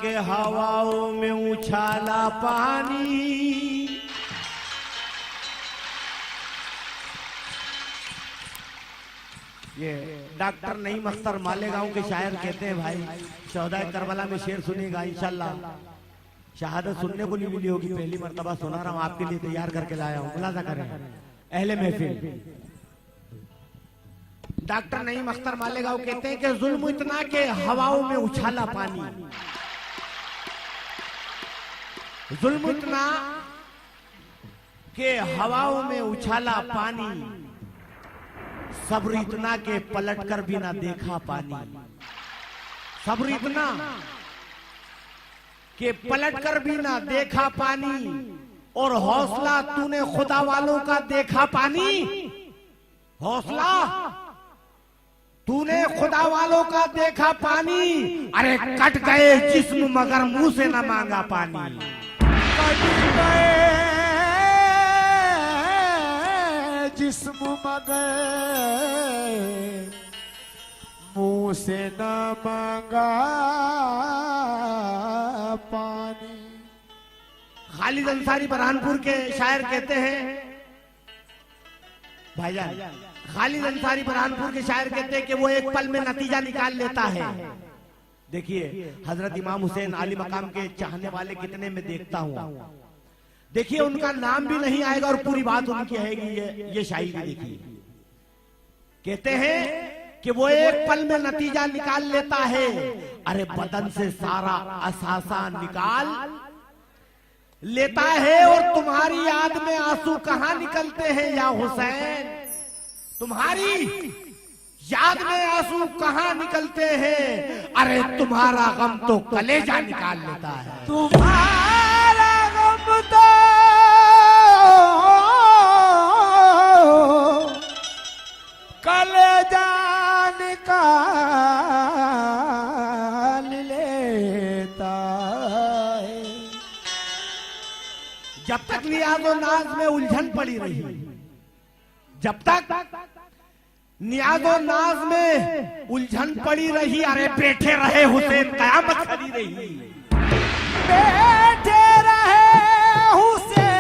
के हवाओं में उछाला पानी। ये डॉक्टर नईम अख्तर मालेगांव के शायर कहते हैं, भाई शोहदाए करबला में शेर सुनेगा इंशाल्लाह। शहादत सुनने को नहीं मिली होगी, पहली मर्तबा सुना रहा हूं, आपके लिए तैयार करके लाया हूं, मुलाजा करें अहले महफिल। डॉक्टर नईम अख्तर मालेगांव कहते हैं कि जुल्म इतना के हवाओं में उछाला पानी, जुल्म इतना के हवाओं में उछाला पानी, सब्र इतना के पलट कर भी ना देखा पानी। सब्र इतना के पलट कर भी ना देखा पानी, और हौसला तूने खुदा वालों का देखा पानी। हौसला तूने खुदा वालों का देखा पानी। अरे कट गए जिस्म मगर मुंह से न मांगा पानी। कट गए जिस्म मगर मुंह से न मांगा पानी। खालिद अंसारी बरहानपुर के शायर कहते हैं, भाईजान खालिद अंसारी बरहानपुर के शायर कहते हैं कि वो एक पल में नतीजा निकाल लेता है। देखिए हजरत इमाम हुसैन आली मकाम के चाहने वाले कितने में देखता हूं। देखिए उनका नाम भी नहीं आएगा और पूरी बात उनकी आएगी। ये शायरी देखिए, कहते हैं कि वो एक पल में नतीजा निकाल लेता है। अरे बदन से सारा असासा निकाल लेता है, और तुम्हारी याद में आंसू कहां निकलते हैं या हुसैन। तुम्हारी याद में आंसू कहां निकलते हैं। अरे तुम्हारा गम तो कलेजा निकाल लेता है। तुम्हारा गम तो कलेजा निकाल लेता है। जब तक नियाज़ो नाज में उलझन पड़ी रही, जब तक नियाज़ो नाज में उलझन पड़ी रही, अरे बैठे रहे हुसैन कयामत खड़ी रही। बैठे रहे हुसैन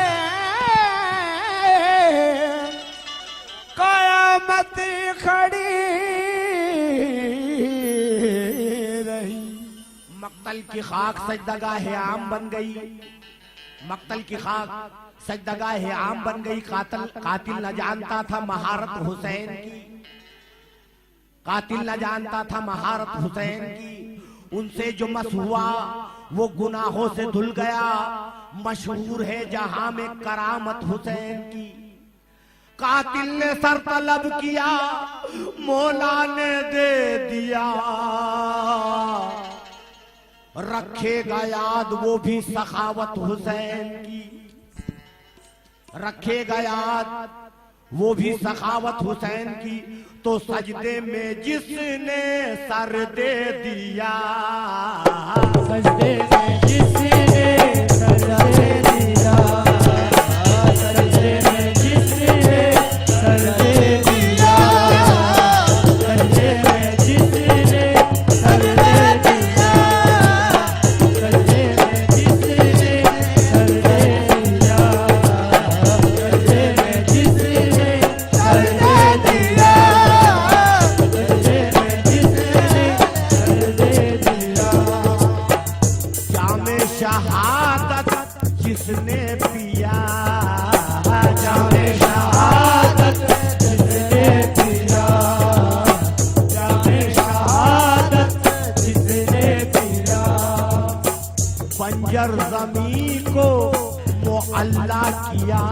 कयामत खड़ी रही। मक्तल की खाक सजदगाह आम बन गई। मक्तल की खाक सजदगाह आम बन गई। कातिल न जानता था महारत हुसैन की। कातिल न जानता था महारत हुसैन की। उनसे जो मस हुआ वो गुनाहों से धुल गया। मशहूर है जहां में करामत हुसैन की। कातिल ने सर तलब किया, मौला ने दे दिया। रखेगा याद वो भी सखावत हुसैन की। रखेगा याद वो भी सखावत हुसैन की। तो सजदे में जिसने सर दे दिया, सजदे में जिसने सर दे दिया, सजदे में जिसने सर दे दिया, सजदे में जिसने सर दे दिया, सजदे में जिसने सर दे दिया, सजदे में जिसने सर दे दिया, सजदे में जिसने सर दे दिया। जामे शहादत जिसने पिया, जामे शहादत जिसने पिया, जामे शहादत जिसने पिया। बंजर ज़मीं को मुअल्ला किया।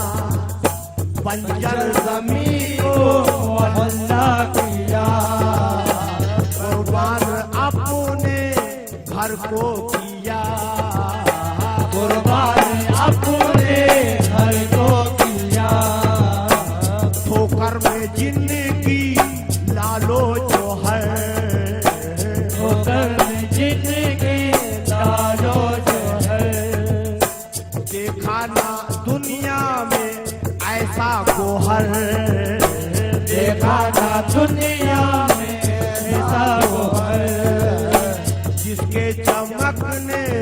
बंजर ज़मीं को मुअल्ला किया। कुर्बान अपने घर को किया। कुर्बान अपने घर को किया। ठोकर में जिंदगी लालो जो है। ठोकर में जिंदगी लालो जो है। देखा ना दुनिया में ऐसा गोहर। देखा ना दुनिया में ऐसा गोहर। जिसके चमकने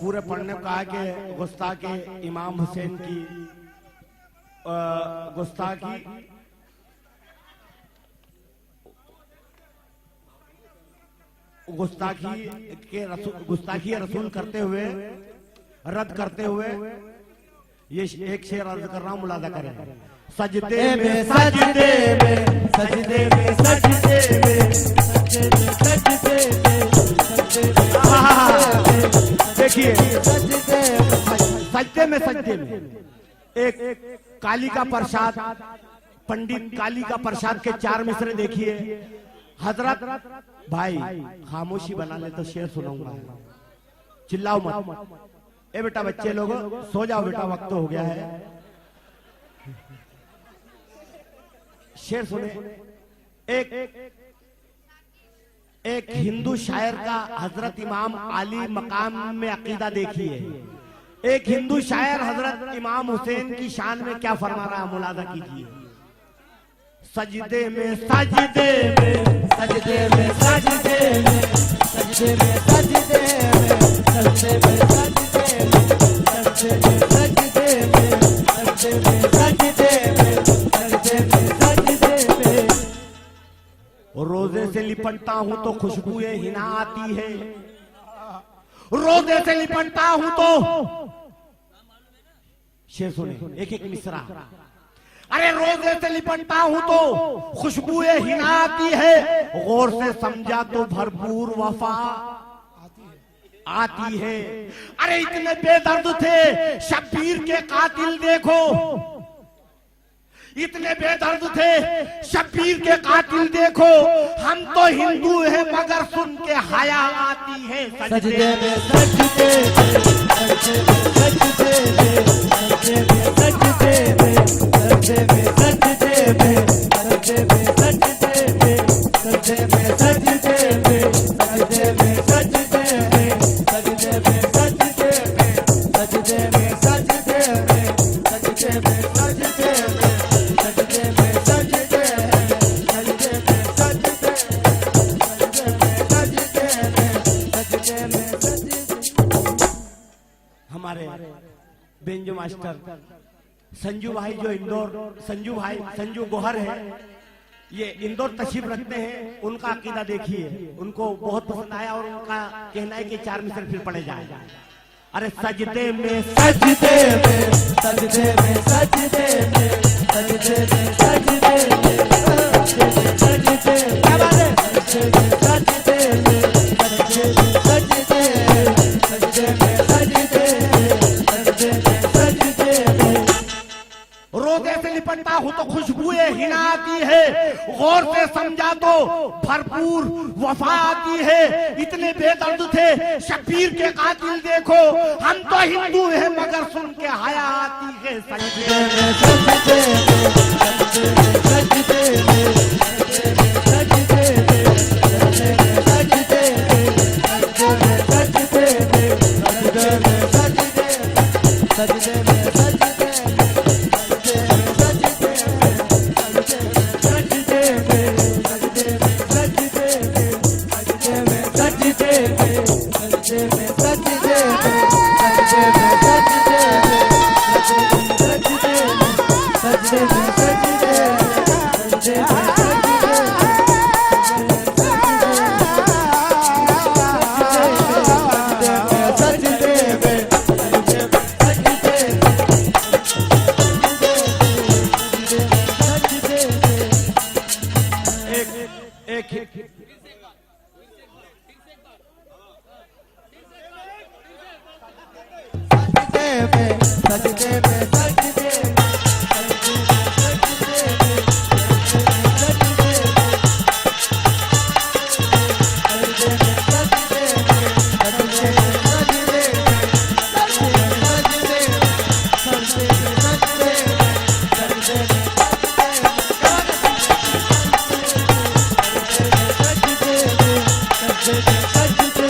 पूरे पढ़ने को कहा कि गुस्ताखी इमाम हुसैन की गुस्ताखी गुस्ताखी रसूल करते हुए रद्द करते हुए ये एक शेर अर्ज कर रहा हूं, मुलाजा करें। सजदे में सजदे में सजदे में सजदे में देखिए सजदे में एक काली का प्रसाद, पंडित काली का प्रसाद के 4 मिसरे देखिए। हजरत भाई खामोशी बना ले तो शेर सुनाऊंगा, चिल्लाओ मत। ए बेटा बच्चे लोग सो जाओ बेटा, वक्त हो गया है। शेर सुने। एक हिंदू शायर का हजरत इमाम आली मकाम में अकीदा देखिए। एक हिंदू शायर हजरत इमाम हुसैन की शान में क्या फरमा रहा है, मुलाजा कीजिए। सजदे में सजदे में सजदे में सजदे में सजदे में सजदे में सजदे में सजदे में सजदे में सजदे में सजदे में सजदे में सजदे में सजदे में रोजे से लिपटता हूं तो खुशबुएं हिना आती है। रोजे से लिपटता हूं तो शेर सुने, एक एक मिसरा। अरे रोजे से लिपटता हूं तो खुशबुएं हिना आती है। गौर से समझा तो भरपूर वफा आती है। अरे इतने बेदर्द थे शब्बीर के कातिल देखो, इतने बेदर्द थे शब्बीर के कातिल देखो। हम तो हिंदू हैं मगर सुन के हया आती है। सजदे में सजदे सजदे सजदे सजदे सजदे सजदे सजदे सजदे सजदे सजदे सजदे सजदे सजदे सजदे सजदे सजदे में सजदे सजदे में सजदे हमारे बेंजो मास्टर संजू भाई जो इंदौर, संजू भाई संजू गोहर है, ये इंदौर तशरीफ रखते हैं। उनका अकीदा देखिए, उनको बहुत पसंद आया और उनका कहना है कि 4 मिसर फिर पढ़े जाए। अरे सजदे में सजदे में सजदे में सजदे में सजदे में सजदे में सजदे क्या बात है। सजदे में सजदे में सजदे में सजदे में सजदे में सजदे में रोजे से लिपटता हूं तो खुशबुएं हिना आती है। गौर से समझा तो भरपूर वफा आती है। इतने बेदर्द थे शब्बीर के कातिल देखो। हम तो हिंदू हैं मगर सुन के हया आती है। सजदे में सजदे सजदे सजदे सजदे सजदे सजदे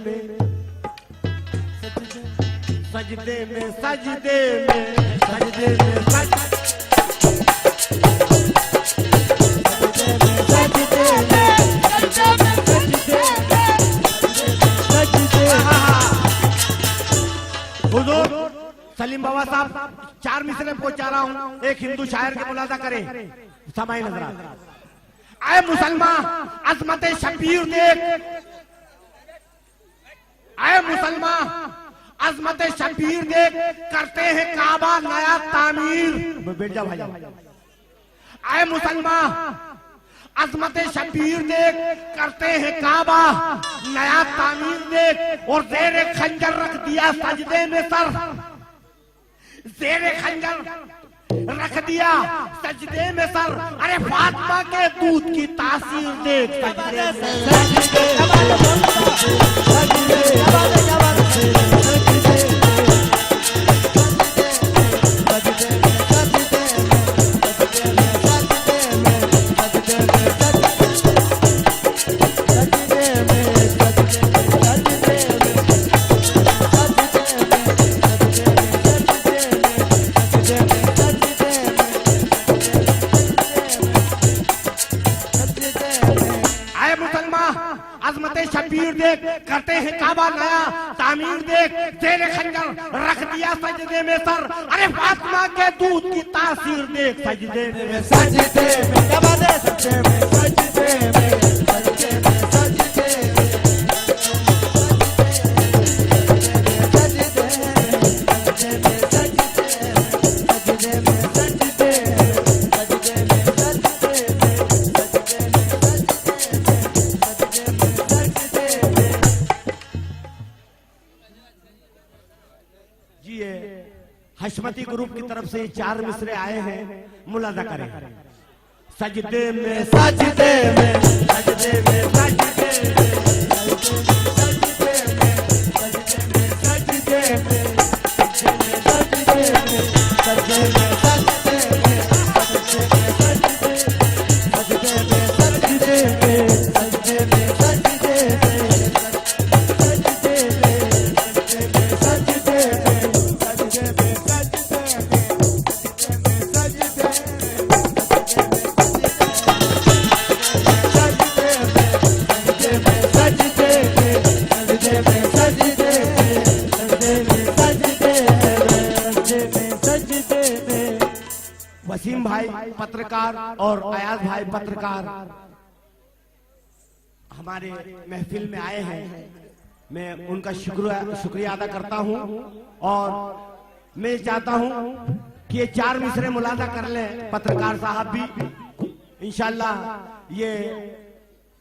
में सजदे में सजदे में सजदे में हुजूर सलीम बाबा साहब 4 मिसरे पहुंचा रहा हूं, एक हिंदू शायर के मुलाजा करें। समाई नजर आए मुसलमान अजमत शबीर देख, आए मुसलमान अजमत शबीर देख, करते हैं काबा नया तामीर। बैठ जा भाई। आए मुसलमान अजमत शबीर देख, करते हैं काबा नया तामीर देख, और जेरे खंजर रख दिया सजदे में सर, जेरे खंजर रख दिया सजदे में सर। अरे फातिमा के दूध की तासीर देख सजदे में। अजमत शबीर देख, करते हैं काबा नया तामीर देख, तेरे खंजर रख दिया सजदे में सर। अरे फातिमा के दूध की तासीर देख सजदे में। सजदे में क्या बात है, सजदे में सजदे में सजदे में सजदे हशमती ग्रुप की तरफ से 4 मिसरे आए हैं, मुलाजा करें। सजदे में सजदे में सजदे में सजदे में सजदे में वसीम भाई पत्रकार और अयाज भाई पत्रकार हमारे महफिल में आए हैं, मैं उनका शुक्रिया अदा करता हूं। और मैं चाहता हूं कि ये 4 मिसरे मुलाजा कर ले पत्रकार साहब भी, इंशाल्लाह ये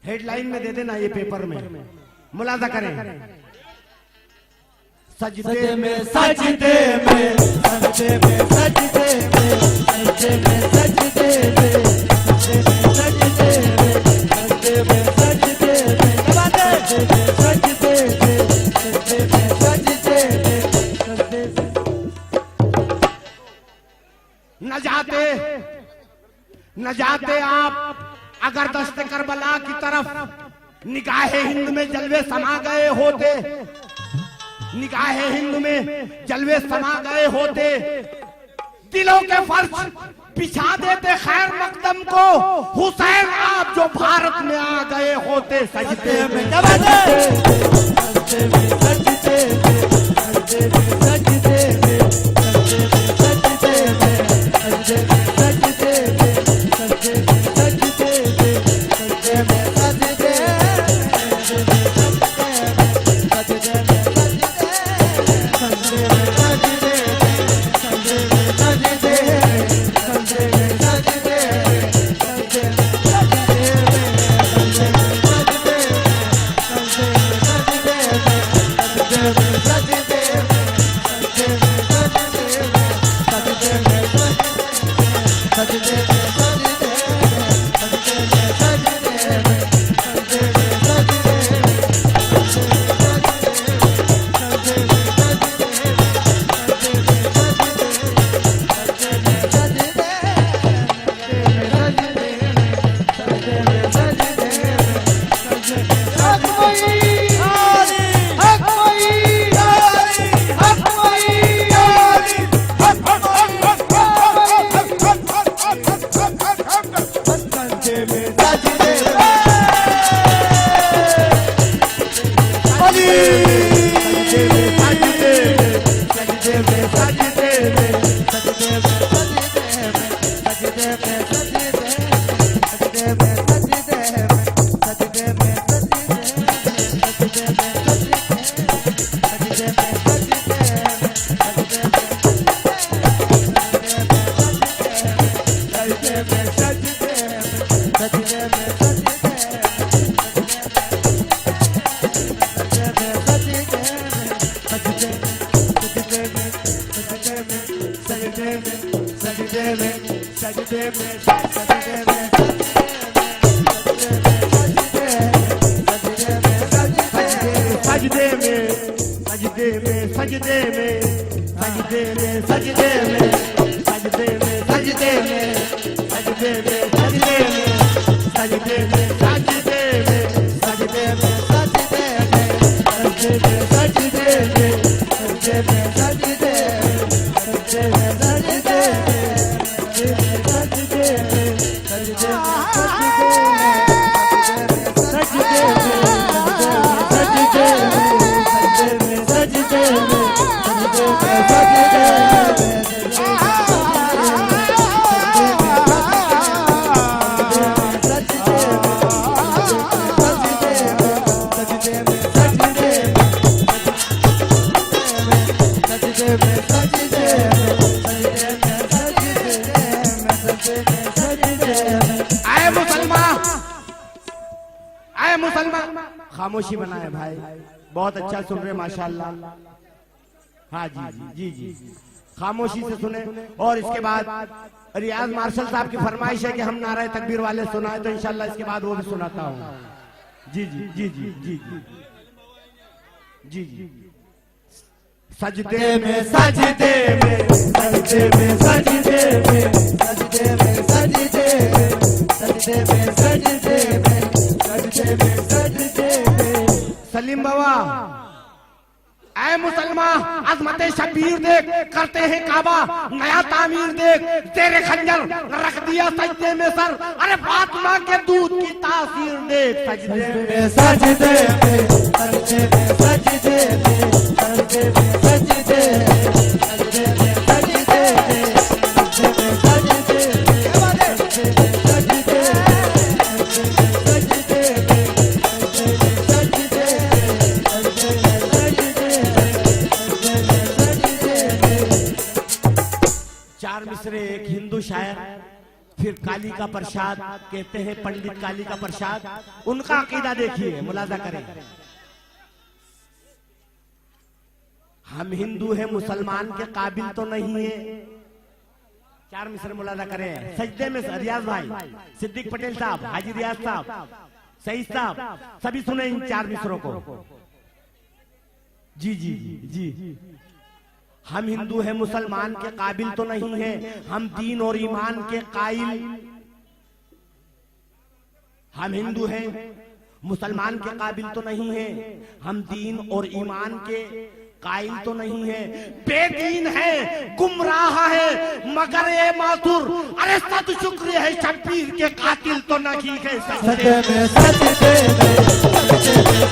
हेडलाइन में दे देना, ये पेपर में मुलाजा करें। सजदे में सजदे में सजदे में सजदे में सजदे में सजदे में सजदे में सजदे में सजदे में सजदे में सजदे में न जाते आप अगर दश्त करबला की तरफ, निगाहे हिंद में जलवे समा गए होते, निगाहे हिंद में जलवे समा गए होते, दिलों के फर्श बिछा देते खैर मकदम को, हुसैन आप जो भारत में आ गए होते। सजदे में सजदे में सजदे में सजदे में सजदे में सजदे में सजदे में सजदे में सजदे में सजदे में सजदे में सजदे में खामोशी बनाए भाई, बहुत अच्छा सुन रहे माशाल्लाह। हाँ जी जी जी जी, खामोशी से सुने। और इसके बाद रियाज मार्शल साहब की फरमाइश है कि हम नारे तकबीर वाले सुनाए, तो इंशाल्लाह इसके बाद वो भी सुनाता हूँ। जी जी जी जी जी जी जी। सजदे में सजदे में सजदे में सजदे में सजदे में सजदे में सजदे में सजदे में सजदे में सजदे में। सलीम बाबा, ऐ मुसलमान अजमत शबीर देख, करते हैं काबा नया तामीर देख, तेरे खंजर रख दिया सजदे में सर, अरे फातिमा के दूध की तासीर देख। सजदे में सजदे में सजदे में सजदे में सजदे में सजदे सजदे में सजदे चार मिसरे एक हिंदू शायर, फिर काली का प्रसाद कहते हैं, पंडित काली का प्रसाद, उनका अकीदा देखिए, मुलाजा करें। हम हिंदू हैं, मुसलमान के काबिल तो नहीं है। चार मिसरे मुलाजा करें। सजदे में रियाज भाई, सिद्दीक पटेल साहब, हाजी रियाज साहब, सईद साहब, सभी सुने इन चार मिसरों को। जी जी जी जी। हम हिंदू हैं, मुसलमान के काबिल तो नहीं है, हम दीन और ईमान के कायल। हम हिंदू हैं, मुसलमान के काबिल तो नहीं है, हम दीन और ईमान के कायल तो नहीं है, बेदीन है, गुमराह है, मगर ये माथुर, अरे सत शुक्र है शब्बीर के कातिल तो नहीं है। सजदे में सजदे में सजदे में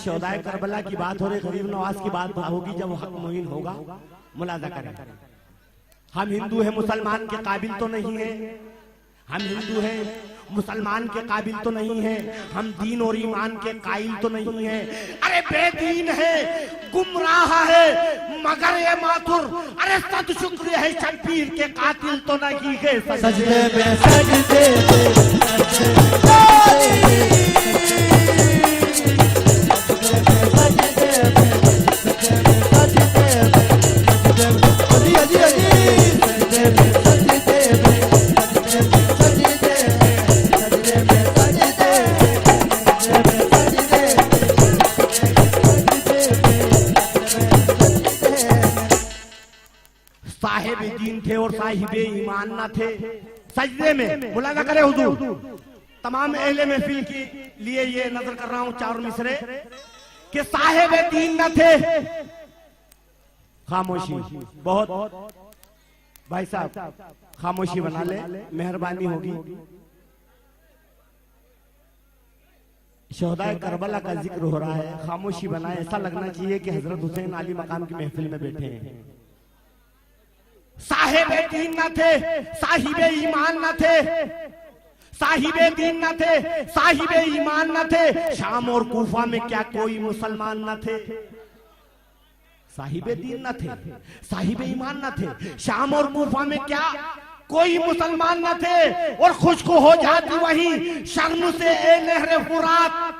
शौदाए करबला की बात हो रही, गरीब नवाज की बात होगी जब हक मुहीन होगा। मुलाजा करें। हम हिंदू हैं, मुसलमान के काबिल तो नहीं है। हम हिंदू हैं, मुसलमान के काबिल तो नहीं है। हम दीन और ईमान के कायल तो नहीं है। अरे बेदीन है, गुमराह है, मगर ये माथुर, अरे सद शुक्र है शब्बीर के कातिल तो नहीं है। सजदे में सजदे साहिब दीन थे और साहिब ईमान न थे। सजदे में मुलाजा करे हुजूर, तमाम अहले महफिल के लिए ये नजर कर रहा हूं चार मिसरे कि साहिब दीन न थे। खामोशी, बहुत भाई साहब खामोशी बना ले, मेहरबानी होगी। शोहदाए करबला का जिक्र हो रहा है, खामोशी बनाए। ऐसा लगना चाहिए कि हजरत हुसैन अली मकाम की महफिल में बैठे हैं। साहिब दीन न थे, साहिब ईमान न थे। साहिब दीन न थे, साहिब ईमान न थे। शाम और कूफा में क्या कोई मुसलमान न थे? साहिब दीन न थे, साहिब ईमान न थे। शाम और कूफा में क्या कोई मुसलमान न थे? और खुश्क हो जाती वही शर्म से ए नहरे फुरात,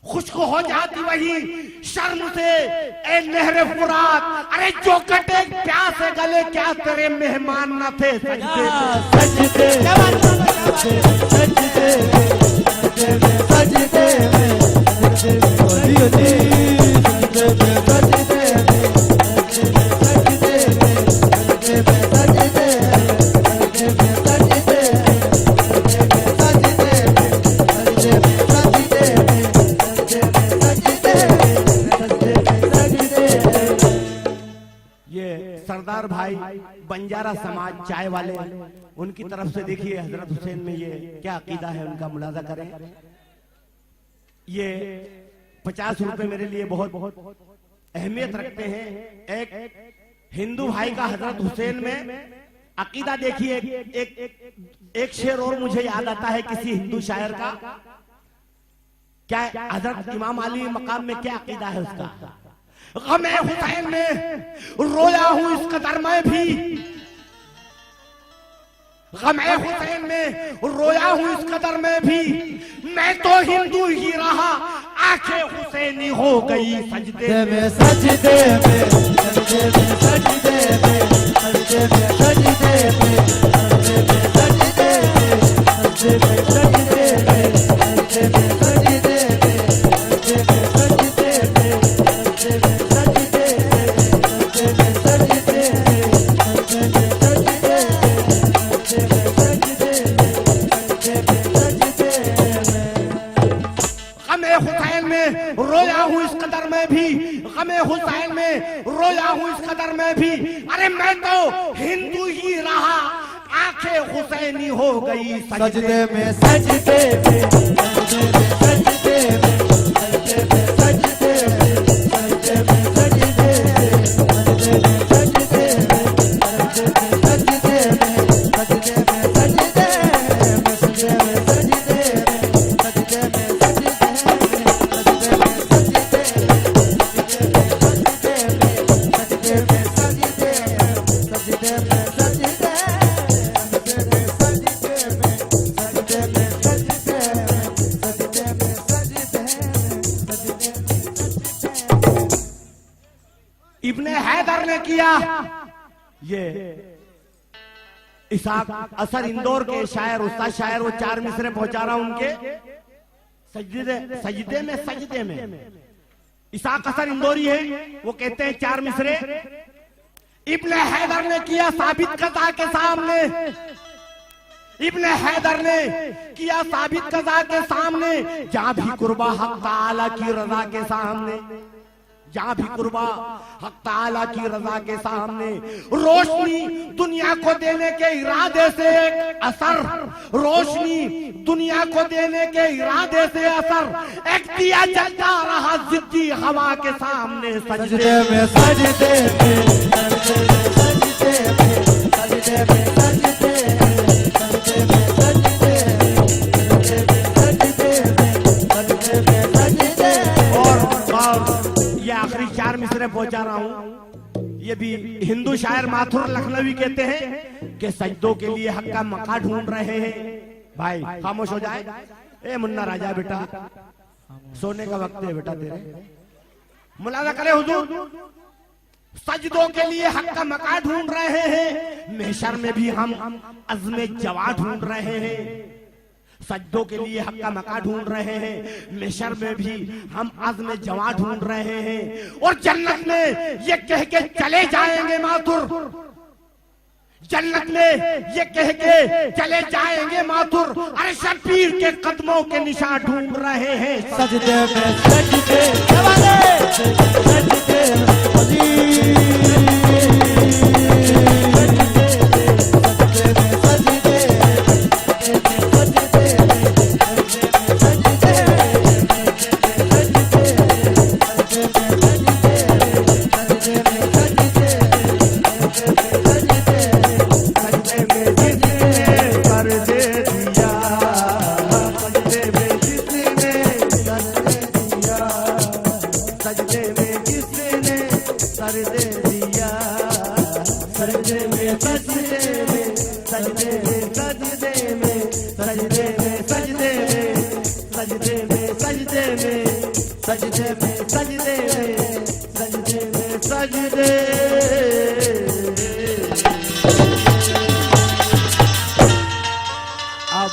खुश्क हो जाती वही शर्म से ए नहरे फुरात। अरे जो कटे प्यास गले क्या तेरे मेहमान न थे? सजदे सजदे सजदे सजदे सरदार भाई बंजारा समाज चाय वाले, उनकी तरफ से देखिए हजरत हुसैन में ये क्या अकीदा है उनका, मुलाजा करें। ये 50 रुपए मेरे लिए बहुत बहुत अहमियत रखते हैं। एक हिंदू भाई का हजरत हुसैन में अकीदा देखिए। एक शेर और मुझे याद आता है किसी हिंदू शायर का। क्या हजरत इमाम अली मकाम में क्या अकीदा है उसका? गमे हुसैन में रोया हूं इस कदर मैं भी, गमे हुसैन में रोया हूं इस कदर मैं भी। मैं तो हिंदू ही रहा, आंखें हुसैनी हो गई सजदे में। सजदे में सजदे में सजदे में सजदे में सजदे में सजदे में सजदे में सजदे में सजदे में सजदे रोया हूं इस कदर में भी, गमे हुसैन में रोया हूं इस कदर में भी। अरे मैं तो हिंदू ही रहा, आंखें हुसैनी हो गई सजदे में सजदे में सजदे में सजदे में सजदे में सजदे में सजदे में सजदे में सजदे में सजदे में सजदे में सजदे में सजदे में सजदे में सजदे में सजदे में सजदे में इब्ने हैदर ने किया। ये इसाक असर इंदौर के शायर, उस्ताद शायर, वो चार मिसरे पहुंचा रहा हूं उनके। सजदे सजदे में सजदे में इसाक असर इंदौरी है, वो कहते हैं चार मिसरे। इब्ने हैदर ने किया साबित कज़ा के सामने, इब्ने हैदर ने किया साबित कज़ा के सामने। जहां भी कुर्बा हक ताला की रजा के सामने, जहां भी कुर्बा हक ताला की रजा के सामने। रोशनी दुनिया को देने के इरादे से एक असर, रोशनी दुनिया को देने के इरादे से असर। एक दिया जलता रहा जिद्दी हवा के सामने। सजदे में सजदे में सजदे में सजदे सजदे में सजदे में सजदे सजदे में सजदे सजदे में सजदे में सजदे। और ये आखिरी 4 मिसरे पहुंचा रहा हूं। ये भी हिंदू शायर माथुर लखनवी कहते हैं कि सजदों के लिए हक का मका ढूंढ रहे हैं। भाई खामोश हो जाए। ए मुन्ना राजा बेटा, सोने का वक्त है बेटा तेरे, मुलाजा करे हुजूर। सजदों के लिए हक का मका ढूंढ रहे हैं, महशर में भी हम अज़्मे जवा ढूंढ रहे हैं। सजदों के लिए हक का मका ढूंढ रहे हैं, महशर में भी हम अज़्मे जवा ढूंढ रहे हैं। और जन्नत में ये कह के चले जाएंगे माथुर, जन्नत में ये कह के चले जाएंगे माथुर, अरे शबीर के कदमों के निशान ढूंढ रहे हैं। सजदे में सजदे सजदे सजदे अली अब